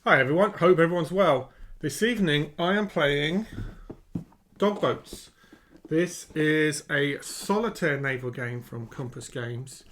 Hi everyone, hope everyone's well. This evening I am playing Dog Boats. This is a solitaire naval game from Compass Games.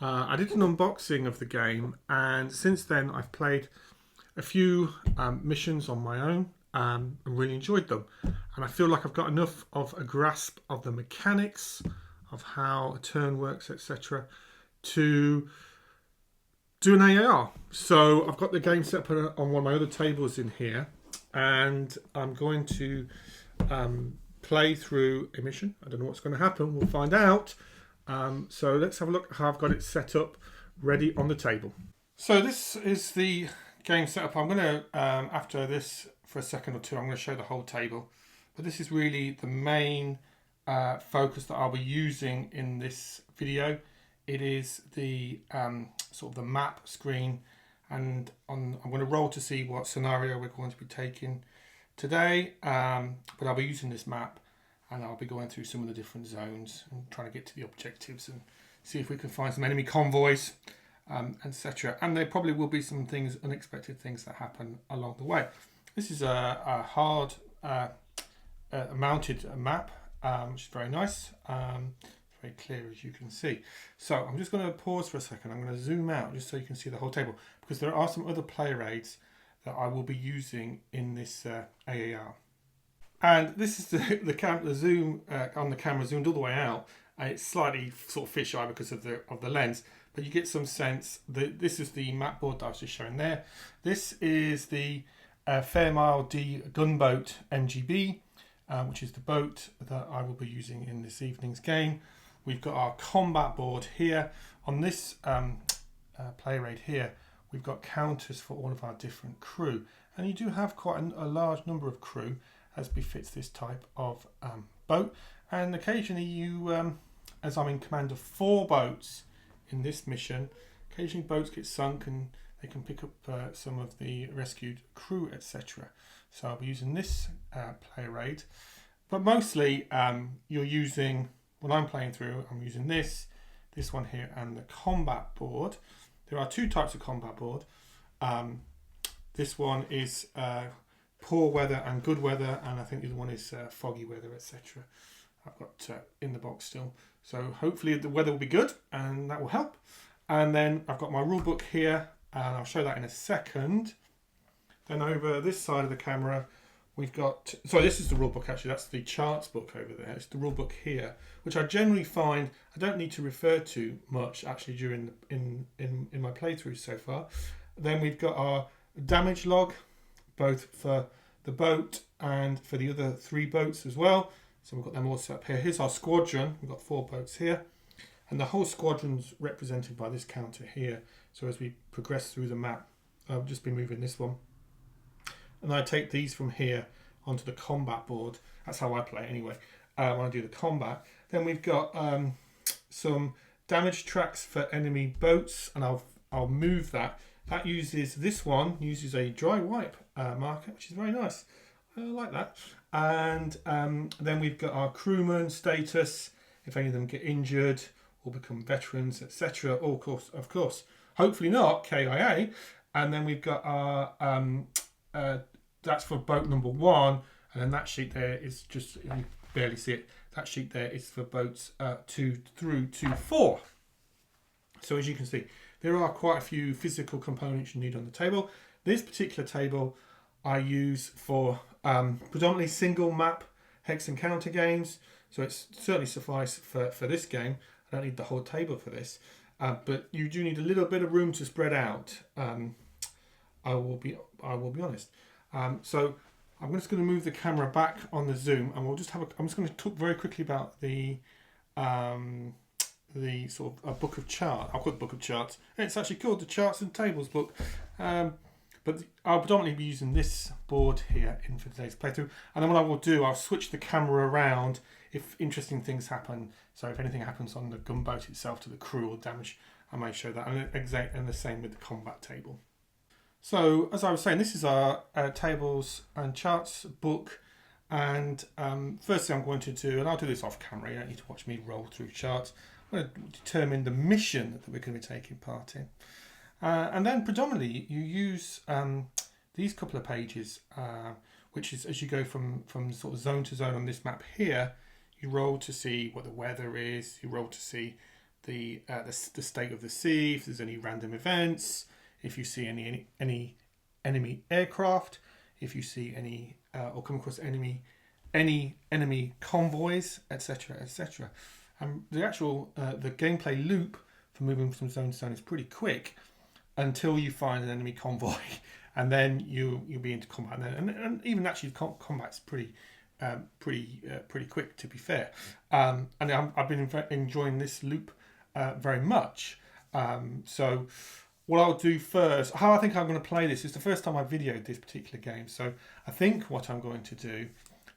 I did an unboxing of the game, and since then I've played a few missions on my own and really enjoyed them. And I feel like I've got enough of a grasp of the mechanics of how a turn works, etc., to do an AAR. So I've got the game set up on one of my other tables in here, and I'm going to play through a mission. I don't know what's going to happen. We'll find out. So let's have a look at how I've got it set up, ready on the table. So this is the game setup. I'm going to, after this for a second or two, I'm going to show the whole table. But this is really the main focus that I'll be using in this video. It is the sort of the map screen, and I'm going to roll to see what scenario we're going to be taking today. But I'll be using this map, and I'll be going through some of the different zones and trying to get to the objectives and see if we can find some enemy convoys, etc. And there probably will be some things, unexpected things that happen along the way. This is a hard mounted map, which is very nice. Very clear, as you can see. So I'm just going to pause for a second. I'm going to zoom out just so you can see the whole table, because there are some other player aids that I will be using in this AAR. And this is the zoom on the camera zoomed all the way out, and it's slightly sort of fisheye because of the lens, but you get some sense that this is the map board that I was just showing there. This is the Fairmile D gunboat MGB, which is the boat that I will be using in this evening's game. We've got our combat board here. On this player aid here, we've got counters for all of our different crew. And you do have quite a large number of crew, as befits this type of boat. And occasionally you, as I'm in command of 4 boats in this mission, occasionally boats get sunk and they can pick up some of the rescued crew, etc. So I'll be using this player aid. But mostly you're using, when I'm playing through, I'm using this one here, and the combat board. There are 2 types of combat board. This one is poor weather and good weather, and I think the other one is foggy weather, etc. I've got in the box still. So hopefully the weather will be good, and that will help. And then I've got my rule book here, and I'll show that in a second. Then over this side of the camera, we've got, sorry, this is the rule book actually, that's the charts book over there. It's the rule book here, which I generally find I don't need to refer to much actually during in my playthroughs so far. Then we've got our damage log, both for the boat and for the other 3 boats as well. So we've got them all set up here. Here's our squadron. We've got 4 boats here, and the whole squadron's represented by this counter here. So as we progress through the map, I'll just be moving this one. And I take these from here onto the combat board. That's how I play anyway, when I do the combat. Then we've got some damage tracks for enemy boats, and I'll move that. That uses, this one uses a dry wipe marker, which is very nice. I like that. And then we've got our crewman status, if any of them get injured or become veterans, etc. Of course, hopefully not, KIA. And then we've got our that's for boat number 1, and then that sheet there is just, you barely see it, that sheet there is for boats 2 through to 4. So as you can see, there are quite a few physical components you need on the table. This particular table I use for predominantly single map hex and counter games, so it's certainly suffice for this game. I don't need the whole table for this, but you do need a little bit of room to spread out. I will be honest. So I'm just going to move the camera back on the zoom, and we'll just have I'm just going to talk very quickly about the sort of a book of charts. I'll call it book of charts. It's actually called the charts and tables book. But I'll predominantly be using this board here for today's playthrough. And then what I will do, I'll switch the camera around if interesting things happen. So if anything happens on the gunboat itself to the crew or damage, I may show that. And the same with the combat table. So as I was saying, this is our tables and charts book. And first thing I'm going to do, and I'll do this off camera, you don't need to watch me roll through charts. I'm going to determine the mission that we're going to be taking part in. And then predominantly you use these couple of pages, which is as you go from sort of zone to zone on this map here, you roll to see what the weather is. You roll to see the state of the sea, if there's any random events, if you see any enemy aircraft, if you see any or come across any enemy convoys, etc., etc. And the actual the gameplay loop for moving from zone to zone is pretty quick until you find an enemy convoy, and then you'll be into combat. And even actually combat's pretty quick, to be fair. And I've been enjoying this loop very much. So what I'll do first, how I think I'm going to play this, is the first time I videoed this particular game. So I think what I'm going to do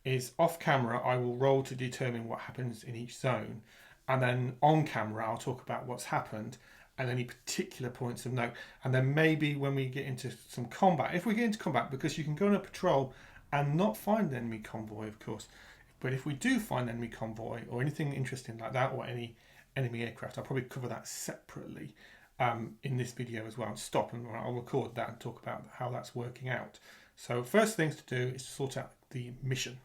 is off camera, I will roll to determine what happens in each zone. And then on camera, I'll talk about what's happened and any particular points of note. And then maybe when we get into some combat, if we get into combat, because you can go on a patrol and not find an enemy convoy, of course. But if we do find an enemy convoy or anything interesting like that, or any enemy aircraft, I'll probably cover that separately in this video as well. I'll stop and I'll record that and talk about how that's working out. So first things to do is to sort out the mission.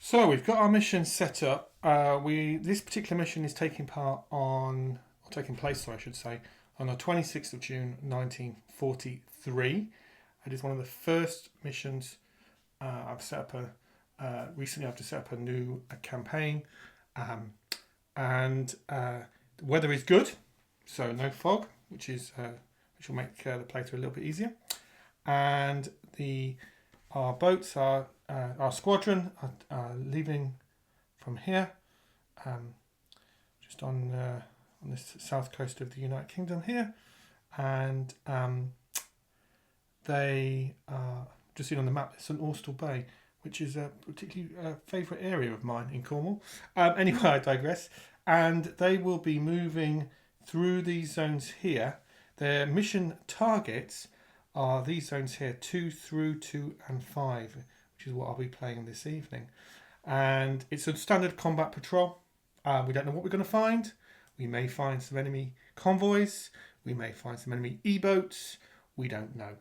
So we've got our mission set up. This particular mission is taking place, on the 26th of June 1943. It is one of the first missions I've set up recently. I've just set up a new campaign, and the weather is good, so no fog, which will make the playthrough a little bit easier. And our boats are our squadron are leaving from here, just on this south coast of the United Kingdom here, and they are just seen on the map. It's an Austell Bay, which is a particularly favourite area of mine in Cornwall. Anyway, I digress. And they will be moving through these zones here. Their mission targets are these zones here, 2 through 2 and 5, which is what I'll be playing this evening. And it's a standard combat patrol. We don't know what we're going to find. We may find some enemy convoys. We may find some enemy e-boats. We don't know.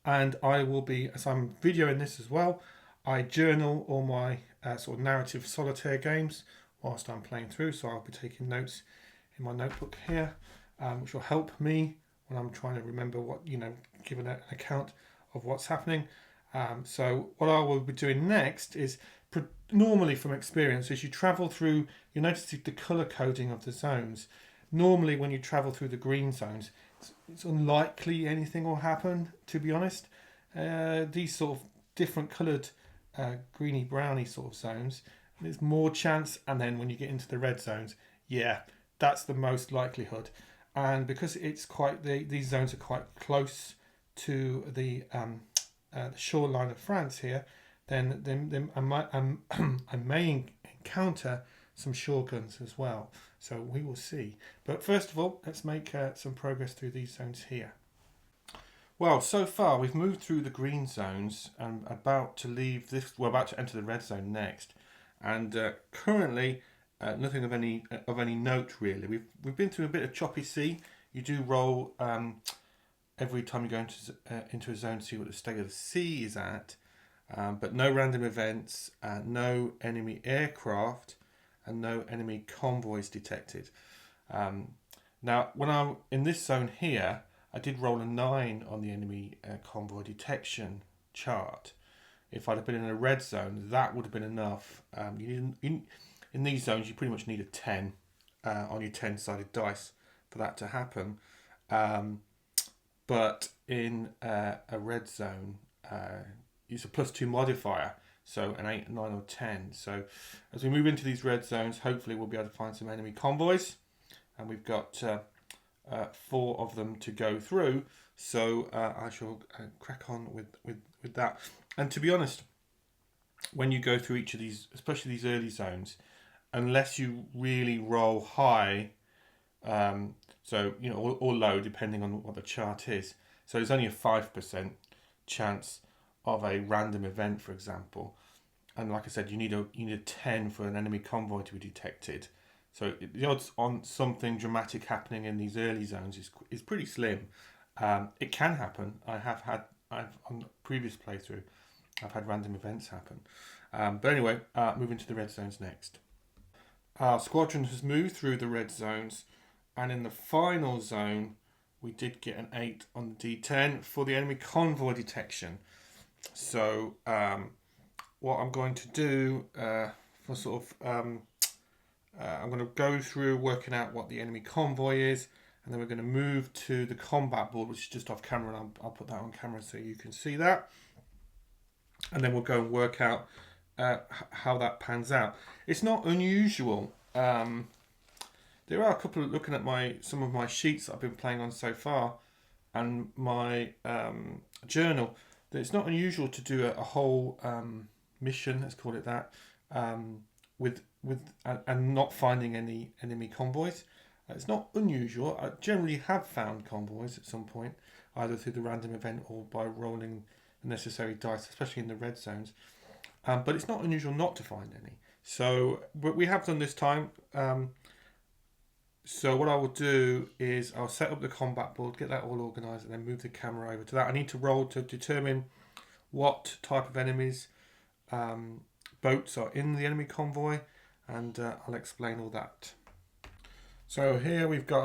And I will be, as I'm videoing this as well, I journal all my sort of narrative solitaire games whilst I'm playing through. So I'll be taking notes in my notebook here, which will help me when I'm trying to remember what, give an account of what's happening. So what I will be doing next is, normally from experience, as you travel through, you notice the colour coding of the zones. Normally when you travel through the green zones, it's unlikely anything will happen, to be honest. These sort of different coloured greeny browny sort of zones, there's more chance. And then when you get into the red zones, yeah, that's the most likelihood. And because it's these zones are quite close to the shoreline of France here, then I may encounter some shore guns as well. So we will see. But first of all, let's make some progress through these zones here. Well, so far we've moved through the green zones and about to leave this. We're about to enter the red zone next, and currently nothing of any note really. We've been through a bit of choppy sea. You do roll every time you go into a zone to see what the state of the sea is at, but no random events, no enemy aircraft, and no enemy convoys detected. Now, when I'm in this zone here, I did roll a 9 on the enemy convoy detection chart. If I'd have been in a red zone, that would have been enough. In these zones, you pretty much need a 10 on your 10-sided dice for that to happen. But in a red zone, it's a +2 modifier, so an 8, 9 or 10. So as we move into these red zones, hopefully we'll be able to find some enemy convoys, and we've got 4 of them to go through. So I shall crack on with that. And to be honest, when you go through each of these, especially these early zones, unless you really roll high, so or low depending on what the chart is, so there's only a 5% chance of a random event, for example, and like I said, you need a 10 for an enemy convoy to be detected. So the odds on something dramatic happening in these early zones is pretty slim. It can happen. On the previous playthrough, I've had random events happen. But anyway, moving to the red zones next. Our squadron has moved through the red zones, and in the final zone, we did get an 8 on the D10 for the enemy convoy detection. So, what I'm going to do for sort of, I'm going to go through working out what the enemy convoy is, and then we're going to move to the combat board, which is just off camera, and I'll put that on camera so you can see that. And then we'll go and work out how that pans out. It's not unusual. There are a couple of, looking at some of my sheets that I've been playing on so far, and my journal, that it's not unusual to do a whole mission, let's call it that, and not finding any enemy convoys. It's not unusual. I generally have found convoys at some point, either through the random event or by rolling the necessary dice, especially in the red zones. But it's not unusual not to find any. So what we have done this time. So what I will do is I'll set up the combat board, get that all organised, and then move the camera over to that. I need to roll to determine what type of enemies boats are in the enemy convoy, and I'll explain all that. So here we've got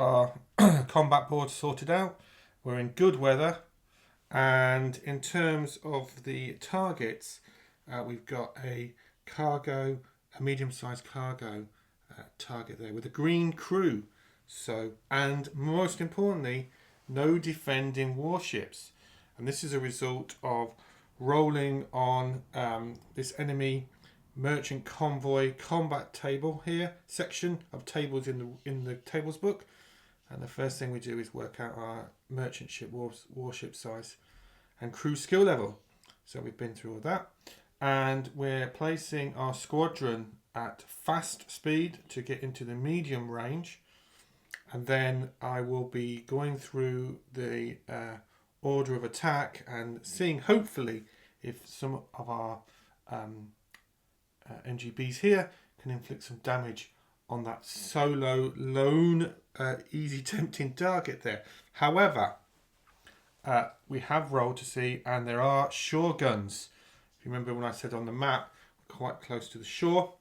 our combat board sorted out. We're in good weather, and in terms of the targets, we've got a medium-sized cargo target there with a green crew. So, and most importantly, no defending warships. And this is a result of rolling on this enemy merchant convoy combat table here, section of tables in the tables book. And the first thing we do is work out our merchant ship warship size and crew skill level. So we've been through all that. And we're placing our squadron at fast speed to get into the medium range. And then I will be going through the order of attack and seeing, hopefully, if some of our NGBs here can inflict some damage on that solo, lone, easy tempting target there. However, we have rolled to see, and there are shore guns. If you remember when I said on the map, we're quite close to the shore.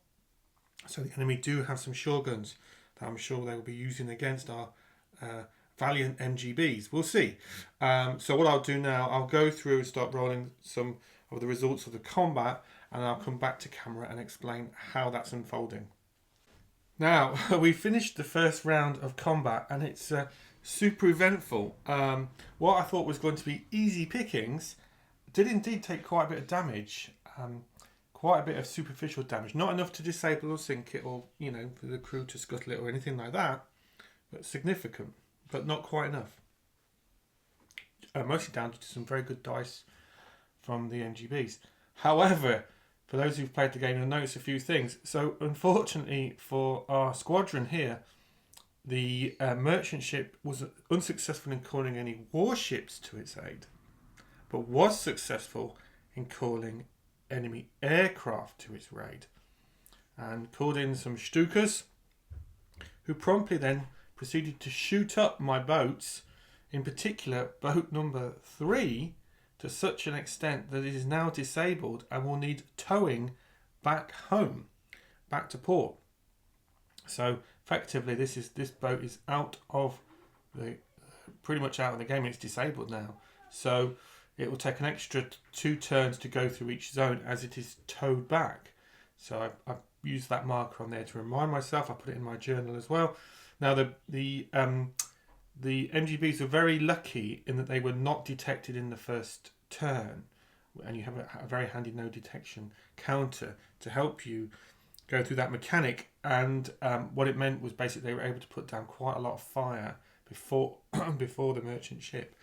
So the enemy do have some shore guns that I'm sure they will be using against our valiant MGBs. We'll see. So what I'll do now, I'll go through and start rolling some of the results of the combat, and I'll come back to camera and explain how that's unfolding. Now, we finished the first round of combat, and it's super eventful. What I thought was going to be easy pickings did indeed take quite a bit of damage. Quite a bit of superficial damage. Not enough to disable or sink it, or, for the crew to scuttle it or anything like that. But significant, but not quite enough. Mostly down to some very good dice from the NGBs. However, for those who've played the game, you'll notice a few things. So, unfortunately for our squadron here, the merchant ship was unsuccessful in calling any warships to its aid, but was successful in calling enemy aircraft to its raid, and called in some Stukas, who promptly then proceeded to shoot up my boats, in particular boat number 3, to such an extent that it is now disabled and will need towing back home, back to port. So effectively this boat is pretty much out of the game. It's disabled now, so it will take an extra 2 turns to go through each zone as it is towed back. So I've used that marker on there to remind myself. I put it in my journal as well. Now the MGBs were very lucky in that they were not detected in the first turn, and you have a very handy no detection counter to help you go through that mechanic. And what it meant was basically they were able to put down quite a lot of fire before the merchant ship,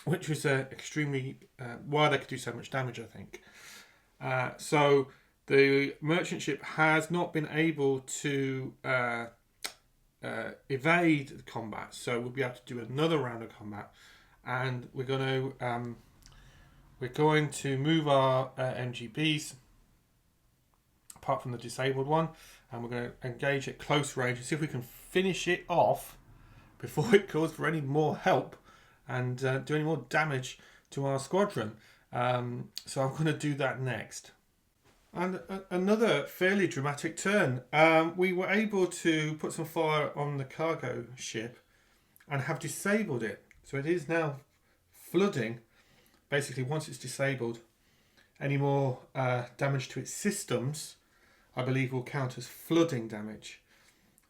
which was extremely why they could do so much damage, I think. So the merchant ship has not been able to evade the combat, so we'll be able to do another round of combat, and we're going to move our MGBs apart from the disabled one, and we're going to engage at close range and see if we can finish it off before it calls for any more help and do any more damage to our squadron. So I'm going to do that next. And another fairly dramatic turn. We were able to put some fire on the cargo ship and have disabled it. So it is now flooding. Basically, once it's disabled, any more damage to its systems, I believe, will count as flooding damage.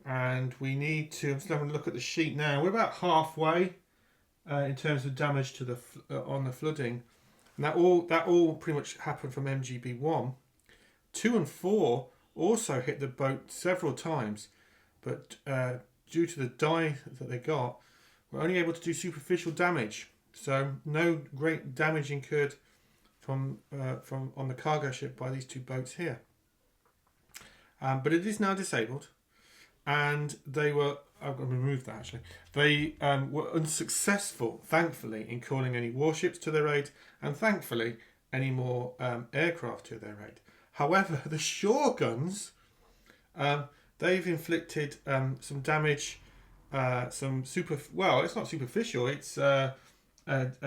And we need to, I'm just having a look at the sheet now. We're about halfway in terms of damage to the on the flooding. And that all pretty much happened from MGB 1. 2 and 4 also hit the boat several times, but due to the die that they got, we're only able to do superficial damage. So no great damage incurred from on the cargo ship by these 2 boats here. But it is now disabled, and they were. I've got to remove that actually. They were unsuccessful, thankfully, in calling any warships to their aid, and thankfully any more aircraft to their aid. However, the shore guns, they've inflicted some damage, it's not superficial, it's a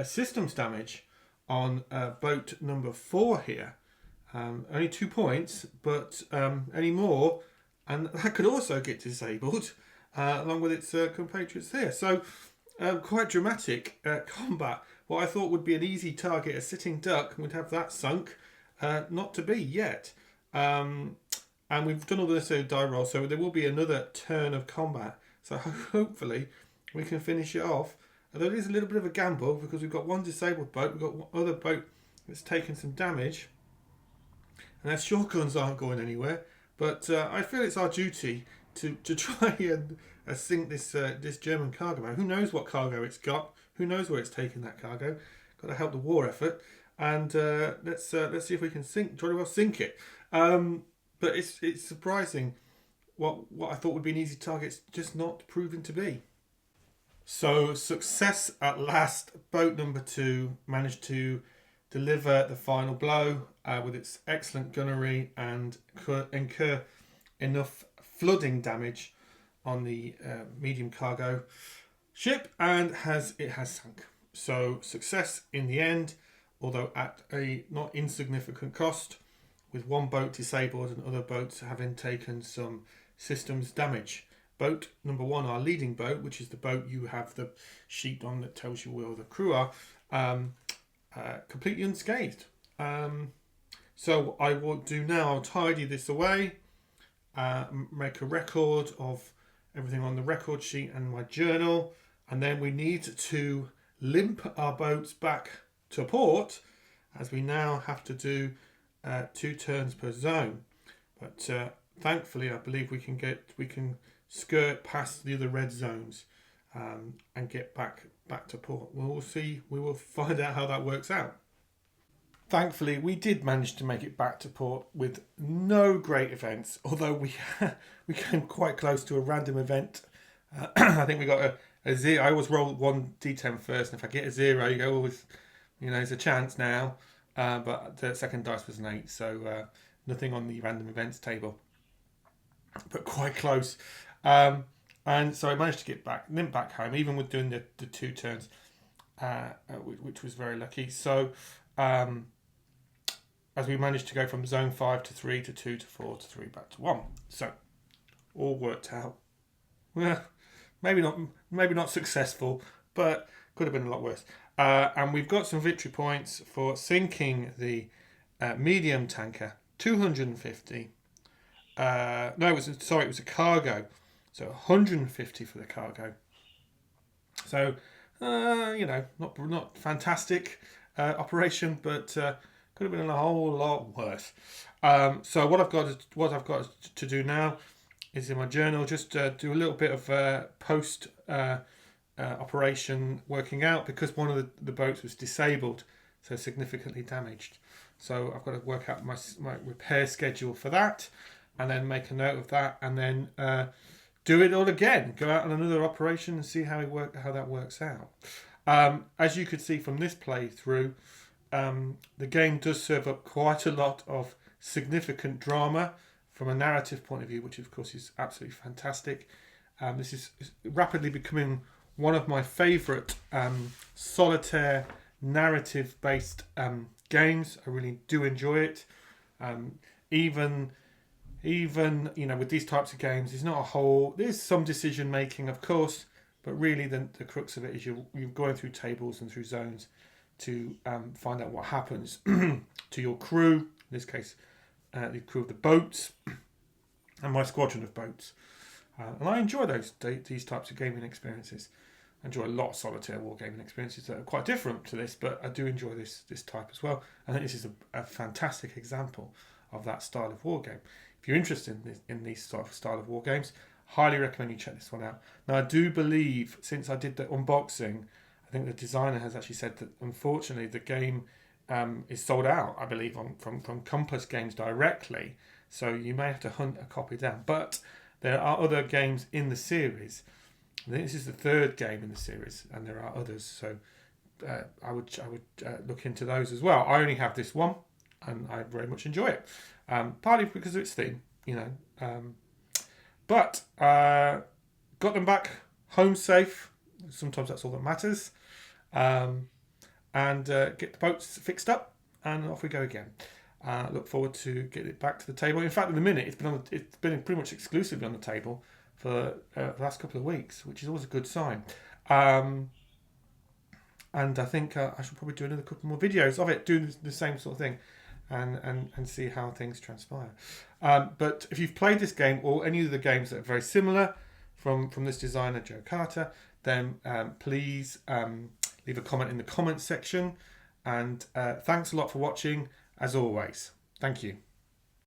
systems damage on boat number 4 here. Only 2 points, but any more, and that could also get disabled, along with its compatriots here. So, quite dramatic combat. What I thought would be an easy target, a sitting duck, we'd have that sunk. Not to be yet. And we've done all this die roll, so there will be another turn of combat. So hopefully we can finish it off. Although it is a little bit of a gamble because we've got one disabled boat, we've got one other boat that's taken some damage, and our shore guns aren't going anywhere. But I feel it's our duty to try and sink this German cargo boat. Who knows what cargo it's got? Who knows where it's taken that cargo? Got to help the war effort. And let's see if we can jolly well sink it. But it's surprising what I thought would be an easy target. It's just not proven to be. So success at last. Boat number 2 managed to deliver the final blow with its excellent gunnery and incur enough flooding damage on the medium cargo ship, and it has sunk. So success in the end, although at a not insignificant cost, with one boat disabled and other boats having taken some systems damage. Boat number 1, our leading boat, which is the boat you have the sheet on that tells you where the crew are, completely unscathed. So I will do now, I'll tidy this away, make a record of everything on the record sheet and my journal, and then we need to limp our boats back to port, as we now have to do 2 turns per zone. But thankfully, I believe we can skirt past the other red zones and get back to port. We'll see. We will find out how that works out. Thankfully, we did manage to make it back to port with no great events, although we came quite close to a random event. I think we got a 0. I always roll 1d10 first, and if I get a 0, you go, there's a chance now. But the second dice was an 8, so nothing on the random events table, but quite close. And so I managed to limp back home, even with doing the 2 turns, which was very lucky. So as we managed to go from zone 5 to 3 to 2 to 4 to 3 back to 1, so all worked out. Well, maybe not successful, but could have been a lot worse. And we've got some victory points for sinking the medium tanker, 250. It was a cargo, so 150 for the cargo. So not fantastic operation, but could have been a whole lot worse. So what I've got to do now is in my journal just do a little bit of post operation working out, because one of the boats was disabled, so significantly damaged. So I've got to work out my repair schedule for that, and then make a note of that, and then do it all again. Go out on another operation and see how that works out. As you could see from this playthrough, the game does serve up quite a lot of significant drama from a narrative point of view, which of course is absolutely fantastic. This is rapidly becoming one of my favourite solitaire narrative-based games. I really do enjoy it. Even with these types of games, there's some decision making, of course, but really the crux of it is you're going through tables and through zones to find out what happens to your crew. In this case, the crew of the boats and my squadron of boats. And I enjoy these types of gaming experiences. I enjoy a lot of solitaire wargaming experiences that are quite different to this, but I do enjoy this type as well. I think this is a fantastic example of that style of wargame. If you're interested in these style of wargames, highly recommend you check this one out. Now, I do believe, since I did the unboxing, I think the designer has actually said that unfortunately the game is sold out, I believe, from Compass Games directly. So you may have to hunt a copy down. But there are other games in the series. I think this is the third game in the series, and there are others. So I would look into those as well. I only have this one, and I very much enjoy it. Partly because of its theme, but got them back home safe. Sometimes that's all that matters. And get the boats fixed up, and off we go again. Look forward to getting it back to the table. In fact, at the minute, it's been pretty much exclusively on the table for the last couple of weeks, which is always a good sign. And I think I should probably do another couple more videos of it, doing the same sort of thing, and see how things transpire. But if you've played this game or any of the games that are very similar from this designer, Joe Carter, then please leave a comment in the comments section. And thanks a lot for watching, as always. Thank you.